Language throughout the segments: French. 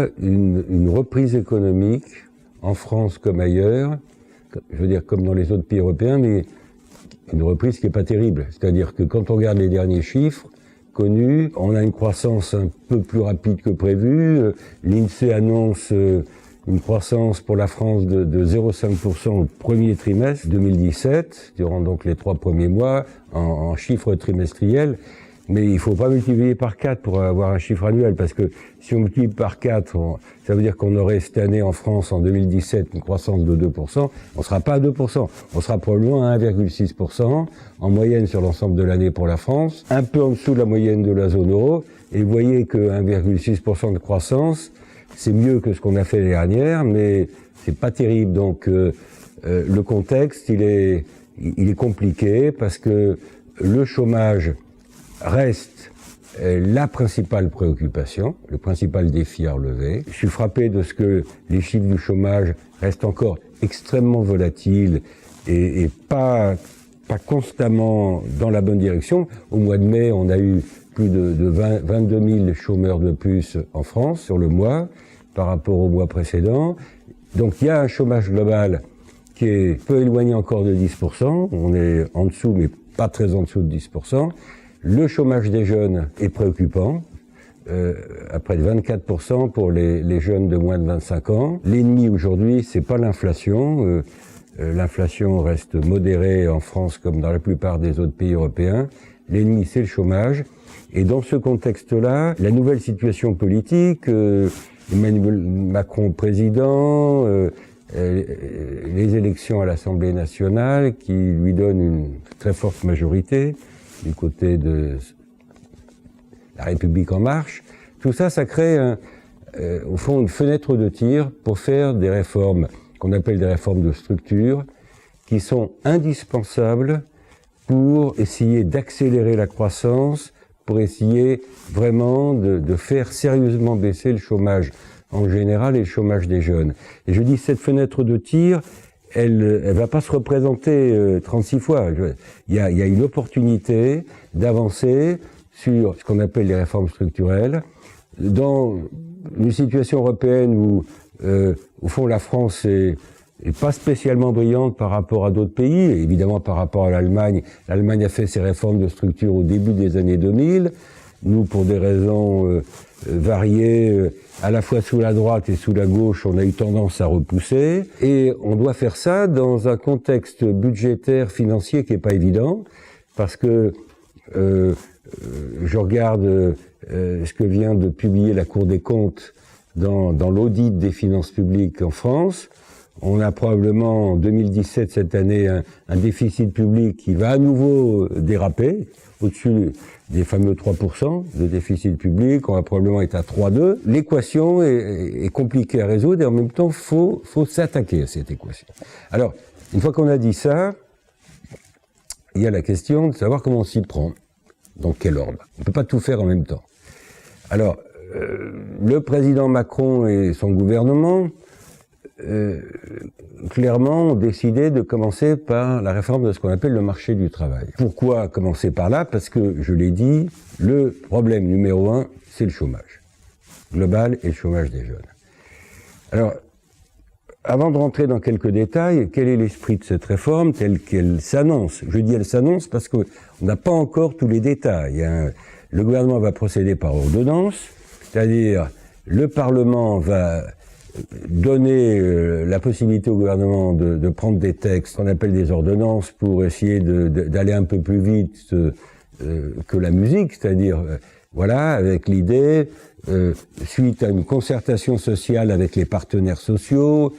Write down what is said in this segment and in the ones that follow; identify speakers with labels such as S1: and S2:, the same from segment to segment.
S1: a une reprise économique, en France comme ailleurs, je veux dire comme dans les autres pays européens, mais une reprise qui n'est pas terrible. C'est-à-dire que quand on regarde les derniers chiffres connus, on a une croissance un peu plus rapide que prévu. L'INSEE annonce une croissance pour la France de 0,5% au premier trimestre 2017, durant donc les 3 premiers mois, en chiffres trimestriels. Mais il ne faut pas multiplier par 4 pour avoir un chiffre annuel, parce que si on multiplie par 4, ça veut dire qu'on aurait cette année en France, en 2017, une croissance de 2%. On ne sera pas à 2%, on sera probablement à 1,6% en moyenne sur l'ensemble de l'année pour la France, un peu en dessous de la moyenne de la zone euro. Et vous voyez que 1,6% de croissance, c'est mieux que ce qu'on a fait l'année dernière, mais c'est pas terrible. Donc le contexte, il est compliqué, parce que le chômage reste la principale préoccupation, le principal défi à relever. Je suis frappé de ce que les chiffres du chômage restent encore extrêmement volatiles et pas constamment dans la bonne direction. Au mois de mai, on a eu plus de 22 000 chômeurs de plus en France sur le mois par rapport au mois précédent. Donc il y a un chômage global qui est peu éloigné encore de 10%. On est en dessous, mais pas très en dessous de 10%. Le chômage des jeunes est préoccupant, à près de 24% pour les jeunes de moins de 25 ans. L'ennemi aujourd'hui, c'est pas l'inflation. L'inflation reste modérée en France comme dans la plupart des autres pays européens. L'ennemi, c'est le chômage. Et dans ce contexte-là, la nouvelle situation politique, Emmanuel Macron président, les élections à l'Assemblée nationale qui lui donnent une très forte majorité du côté de la République en marche, tout ça, ça crée au fond une fenêtre de tir pour faire des réformes qu'on appelle des réformes de structure, qui sont indispensables pour essayer d'accélérer la croissance, pour essayer vraiment de faire sérieusement baisser le chômage en général et le chômage des jeunes. Et je dis, cette fenêtre de tir, elle va pas se représenter 36 fois. Il y a une opportunité d'avancer sur ce qu'on appelle les réformes structurelles. Dans une situation européenne où, au fond, la France est pas spécialement brillante par rapport à d'autres pays, évidemment par rapport à l'Allemagne. L'Allemagne a fait ses réformes de structure au début des années 2000. Nous, pour des raisons variées, à la fois sous la droite et sous la gauche, on a eu tendance à repousser. Et on doit faire ça dans un contexte budgétaire, financier qui est pas évident, parce que je regarde ce que vient de publier la Cour des comptes dans l'audit des finances publiques en France. On a probablement en 2017, cette année, un déficit public qui va à nouveau déraper, au-dessus des fameux 3% de déficit public. On va probablement être à 3,2. L'équation est compliquée à résoudre et en même temps, faut s'attaquer à cette équation. Alors, une fois qu'on a dit ça, il y a la question de savoir comment on s'y prend, dans quel ordre. On ne peut pas tout faire en même temps. Alors, le président Macron et son gouvernement, clairement, ont décidé de commencer par la réforme de ce qu'on appelle le marché du travail. Pourquoi commencer par là? Parce que, je l'ai dit, le problème numéro 1, c'est le chômage global et le chômage des jeunes. Alors, avant de rentrer dans quelques détails, quel est l'esprit de cette réforme telle qu'elle s'annonce? Je dis elle s'annonce parce qu'on n'a pas encore tous les détails, hein. Le gouvernement va procéder par ordonnance, c'est-à-dire le Parlement va donner la possibilité au gouvernement de prendre des textes qu'on appelle des ordonnances pour essayer d'aller un peu plus vite que la musique, c'est-à-dire voilà, avec l'idée, suite à une concertation sociale avec les partenaires sociaux,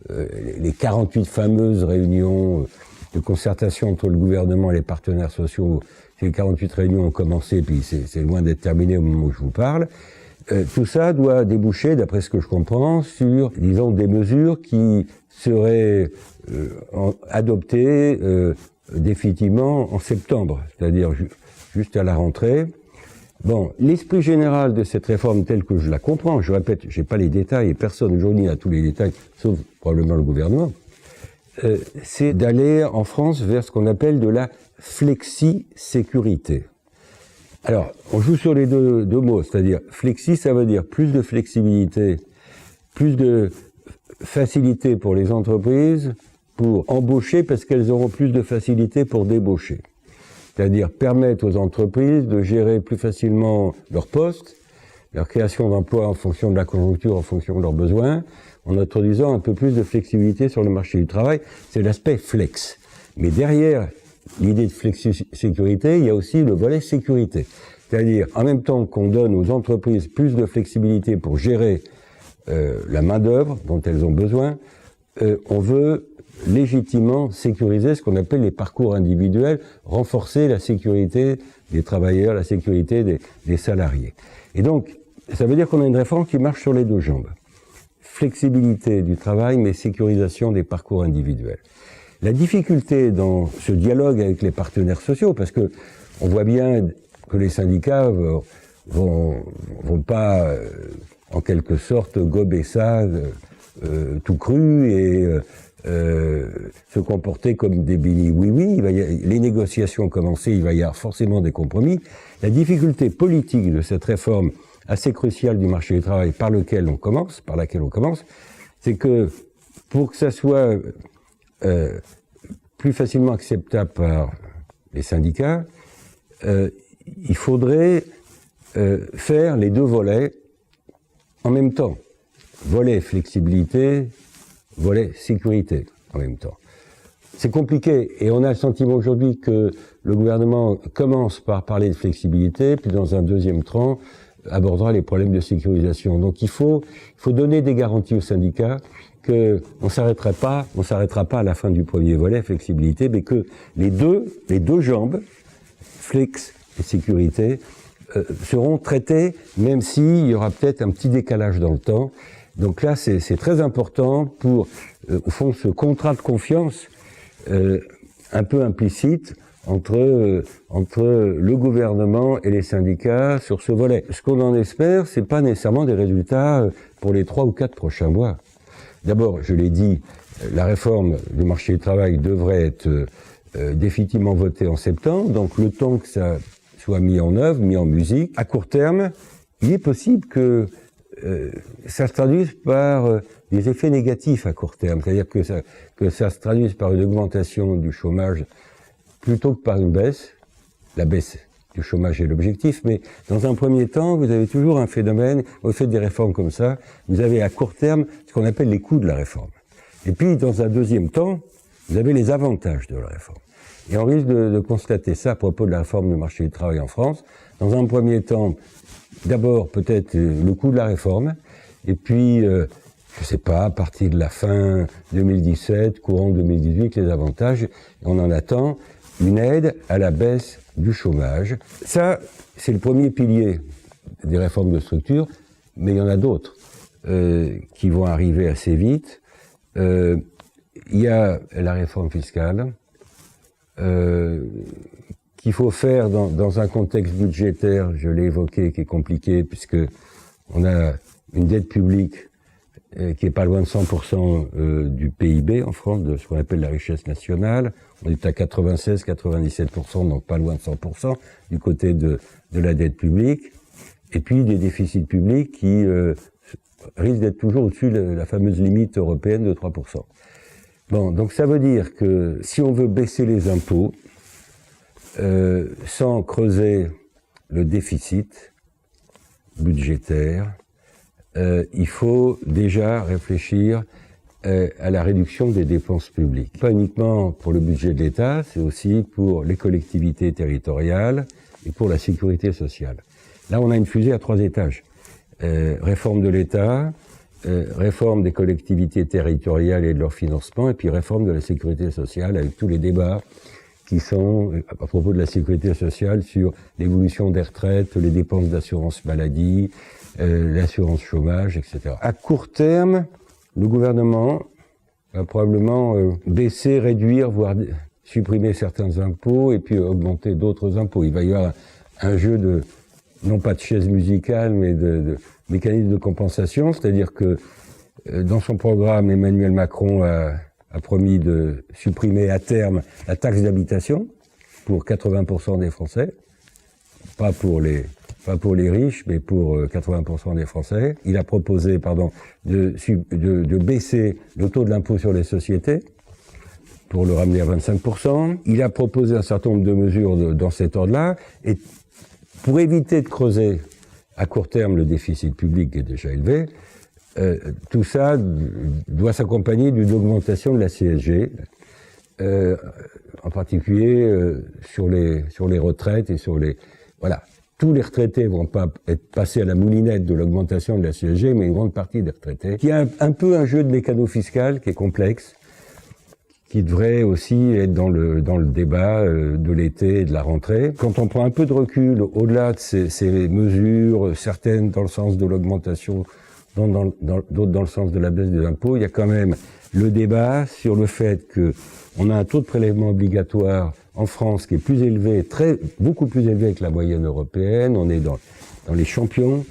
S1: les 48 fameuses réunions de concertation entre le gouvernement et les partenaires sociaux, ces 48 réunions ont commencé, puis c'est loin d'être terminé au moment où je vous parle. Tout ça doit déboucher, d'après ce que je comprends, sur, disons, des mesures qui seraient adoptées définitivement en septembre, c'est-à-dire juste à la rentrée. Bon, l'esprit général de cette réforme telle que je la comprends, je répète, j'ai pas les détails et personne aujourd'hui n'a tous les détails, sauf probablement le gouvernement, c'est d'aller en France vers ce qu'on appelle de la flexi-sécurité. Alors, on joue sur les deux mots, c'est-à-dire flexi, ça veut dire plus de flexibilité, plus de facilité pour les entreprises pour embaucher parce qu'elles auront plus de facilité pour débaucher. C'est-à-dire permettre aux entreprises de gérer plus facilement leurs postes, leur création d'emplois en fonction de la conjoncture, en fonction de leurs besoins, en introduisant un peu plus de flexibilité sur le marché du travail. C'est l'aspect flex. Mais derrière l'idée de flexi-sécurité, il y a aussi le volet sécurité. C'est-à-dire, en même temps qu'on donne aux entreprises plus de flexibilité pour gérer la main-d'œuvre dont elles ont besoin, on veut légitimement sécuriser ce qu'on appelle les parcours individuels, renforcer la sécurité des travailleurs, la sécurité des salariés. Et donc, ça veut dire qu'on a une réforme qui marche sur les deux jambes. Flexibilité du travail, mais sécurisation des parcours individuels. La difficulté dans ce dialogue avec les partenaires sociaux, parce que on voit bien que les syndicats vont pas, en quelque sorte, gober ça tout cru et se comporter comme des bénis oui-oui. Les négociations ont commencé, il va y avoir forcément des compromis. La difficulté politique de cette réforme assez cruciale du marché du travail par laquelle on commence, c'est que pour que ça soit plus facilement acceptable par les syndicats, il faudrait faire les deux volets en même temps. Volet flexibilité, volet sécurité en même temps. C'est compliqué et on a le sentiment aujourd'hui que le gouvernement commence par parler de flexibilité, puis dans un deuxième temps abordera les problèmes de sécurisation. Donc il faut donner des garanties aux syndicats que on s'arrêtera pas à la fin du premier volet flexibilité, mais que les deux jambes, flex et sécurité, seront traitées, même s'il y aura peut-être un petit décalage dans le temps. Donc là, c'est très important pour, au fond, ce contrat de confiance un peu implicite entre le gouvernement et les syndicats sur ce volet. Ce qu'on en espère, c'est pas nécessairement des résultats pour les 3 ou 4 prochains mois. D'abord, je l'ai dit, la réforme du marché du travail devrait être définitivement votée en septembre, donc le temps que ça soit mis en œuvre, mis en musique. À court terme, il est possible que ça se traduise par des effets négatifs à court terme, c'est-à-dire que ça se traduise par une augmentation du chômage plutôt que par une baisse. La baisse du chômage est l'objectif, mais dans un premier temps, vous avez toujours un phénomène, vous faites des réformes comme ça, vous avez à court terme ce qu'on appelle les coûts de la réforme. Et puis, dans un deuxième temps, vous avez les avantages de la réforme. Et on risque de constater ça à propos de la réforme du marché du travail en France. Dans un premier temps, d'abord peut-être le coût de la réforme, et puis, je sais pas, à partir de la fin 2017, courant 2018, les avantages, et on en attend une aide à la baisse du chômage. Ça, c'est le premier pilier des réformes de structure, mais il y en a d'autres qui vont arriver assez vite. Il y a la réforme fiscale, qu'il faut faire dans un contexte budgétaire, je l'ai évoqué, qui est compliqué, puisque on a une dette publique qui est pas loin de 100% du PIB en France, de ce qu'on appelle la richesse nationale. On est à 96-97%, donc pas loin de 100% du côté de la dette publique. Et puis des déficits publics qui risquent d'être toujours au-dessus de la fameuse limite européenne de 3%. Bon, donc ça veut dire que si on veut baisser les impôts, sans creuser le déficit budgétaire, il faut déjà réfléchir à la réduction des dépenses publiques. Pas uniquement pour le budget de l'État, c'est aussi pour les collectivités territoriales et pour la sécurité sociale. Là, on a une fusée à 3 étages. Réforme de l'État, réforme des collectivités territoriales et de leur financement, et puis réforme de la sécurité sociale avec tous les débats qui sont, à propos de la sécurité sociale, sur l'évolution des retraites, les dépenses d'assurance maladie, l'assurance chômage, etc. À court terme, le gouvernement va probablement baisser, réduire, voire supprimer certains impôts et puis augmenter d'autres impôts. Il va y avoir un jeu de, non pas de chaise musicale, mais de mécanisme de compensation, c'est-à-dire que dans son programme, Emmanuel Macron a promis de supprimer à terme la taxe d'habitation pour 80% des Français. pas pour les riches, mais pour 80% des Français. Il a proposé, de baisser le taux de l'impôt sur les sociétés pour le ramener à 25%. Il a proposé un certain nombre de mesures dans cet ordre-là, et pour éviter de creuser à court terme le déficit public qui est déjà élevé, tout ça doit s'accompagner d'une augmentation de la CSG, en particulier sur les retraites et sur les... Voilà. Tous les retraités vont pas être passés à la moulinette de l'augmentation de la CSG, mais une grande partie des retraités. Il y a un peu un jeu de mécano fiscal qui est complexe, qui devrait aussi être dans le débat de l'été et de la rentrée. Quand on prend un peu de recul, au-delà de ces mesures, certaines dans le sens de l'augmentation, d'autres dans le sens de la baisse des impôts, il y a quand même le débat sur le fait que on a un taux de prélèvement obligatoire en France qui est plus élevé, beaucoup plus élevé que la moyenne européenne. On est dans les champions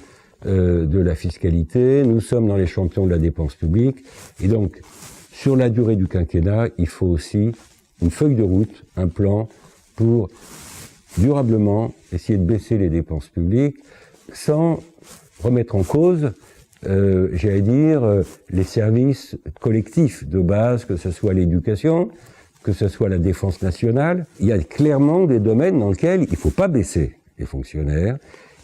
S1: de la fiscalité. Nous sommes dans les champions de la dépense publique. Et donc, sur la durée du quinquennat, il faut aussi une feuille de route, un plan pour durablement essayer de baisser les dépenses publiques sans remettre en cause, j'allais dire, les services collectifs de base, que ce soit l'éducation, que ce soit la défense nationale. Il y a clairement des domaines dans lesquels il ne faut pas baisser les fonctionnaires.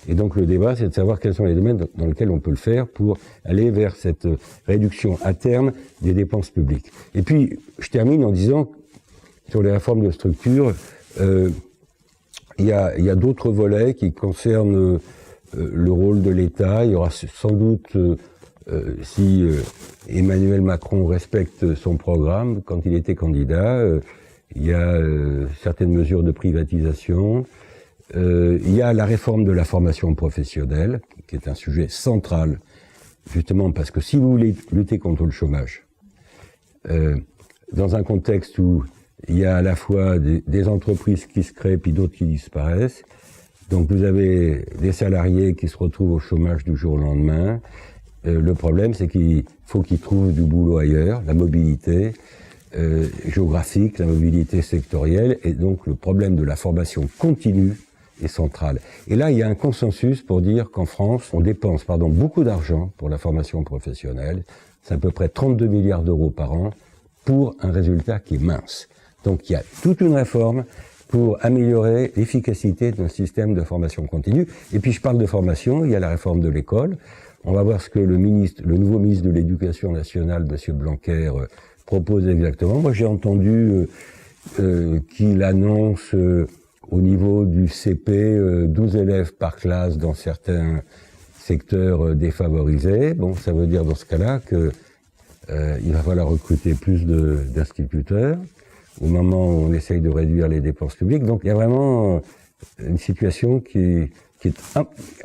S1: Et donc le débat, c'est de savoir quels sont les domaines dans lesquels on peut le faire pour aller vers cette réduction à terme des dépenses publiques. Et puis, je termine en disant, sur les réformes de structure, il y a d'autres volets qui concernent le rôle de l'État. Il y aura sans doute, si Emmanuel Macron respecte son programme, quand il était candidat, il y a certaines mesures de privatisation. Il y a la réforme de la formation professionnelle, qui est un sujet central, justement parce que si vous voulez lutter contre le chômage, dans un contexte où il y a à la fois des entreprises qui se créent puis d'autres qui disparaissent, donc vous avez des salariés qui se retrouvent au chômage du jour au lendemain. Le problème, c'est qu'il faut qu'ils trouvent du boulot ailleurs, la mobilité géographique, la mobilité sectorielle, et donc le problème de la formation continue est central. Et là, il y a un consensus pour dire qu'en France, on dépense beaucoup d'argent pour la formation professionnelle. C'est à peu près 32 milliards d'euros par an pour un résultat qui est mince. Donc il y a toute une réforme pour améliorer l'efficacité d'un système de formation continue. Et puis je parle de formation, il y a la réforme de l'école. On va voir ce que le nouveau ministre de l'Éducation nationale, M. Blanquer, propose exactement. Moi j'ai entendu qu'il annonce au niveau du CP 12 élèves par classe dans certains secteurs défavorisés. Bon, ça veut dire dans ce cas-là que il va falloir recruter plus d'instituteurs au moment où on essaye de réduire les dépenses publiques. Donc il y a vraiment une situation qui est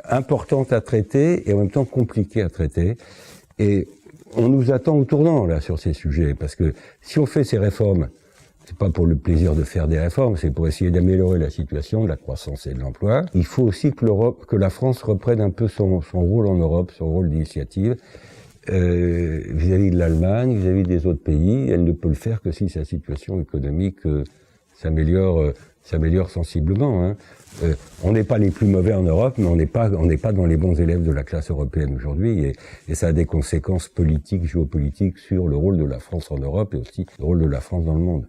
S1: importante à traiter et en même temps compliquée à traiter. Et on nous attend au tournant là sur ces sujets, parce que si on fait ces réformes, c'est pas pour le plaisir de faire des réformes, c'est pour essayer d'améliorer la situation de la croissance et de l'emploi. Il faut aussi que la France reprenne un peu son rôle en Europe, son rôle d'initiative vis-à-vis de l'Allemagne, vis-à-vis des autres pays. Elle ne peut le faire que si sa situation économique s'améliore sensiblement. Hein. On n'est pas les plus mauvais en Europe, mais on n'est pas dans les bons élèves de la classe européenne aujourd'hui, et ça a des conséquences politiques, géopolitiques sur le rôle de la France en Europe et aussi le rôle de la France dans le monde.